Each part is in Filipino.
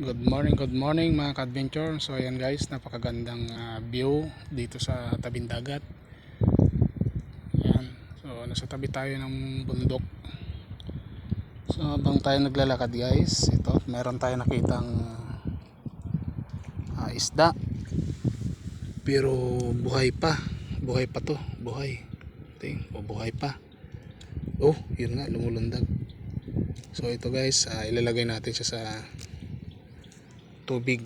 Good morning mga ka-adventure. So ayan guys, napakagandang view dito sa tabing dagat. Ayan. So nasa tabi tayo ng bundok. So habang tayo naglalakad guys, ito meron tayo nakitang isda. Pero buhay pa. Buhay pa to, buhay. Buhay pa. Oh, yun nga, lumulundag. So ito guys, ilalagay natin siya sa tubig.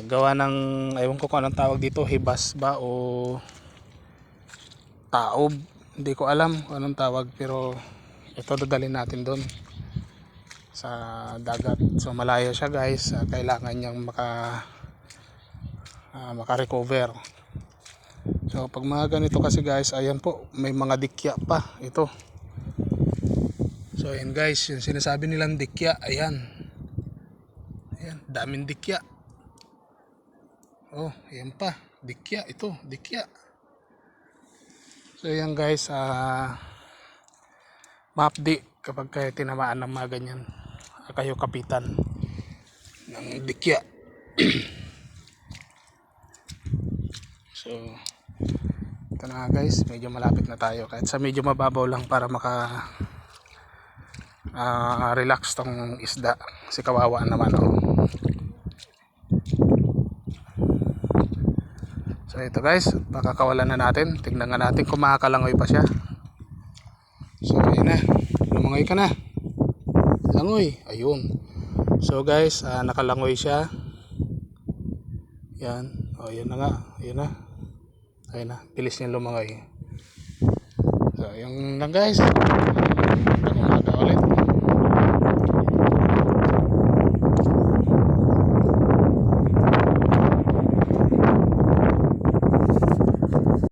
Gawa ng ewan ko kung anong tawag dito, hibas ba o taob, hindi ko alam kung anong tawag, pero ito dadalhin natin doon sa dagat. So malayo siya guys, kailangan niyang maka-recover. So pag mga ganito kasi guys, ayan po, may mga dikya pa ito. So ayan guys, yung sinasabi nilang dikya, ayan, daming dikya. Oh, ayan pa, dikya ito, dikya. So ayan guys, ma-update kapag kayo tinamaan ng mga ganyan, kayo kapitan ng dikya. So ito na guys, medyo malapit na tayo, kahit sa medyo mababaw lang para maka relax tong isda, kasi kawawa naman oh. So ito guys, pakakawalan na natin. Tingnan nga natin kung makakalangoy pa siya. So ayun na, lumangoy ka na. Langoy, ayun. So guys, nakalangoy siya. Yan, o yun na nga, yun na. Ayun na, bilis niya lumangoy. So yung lang guys,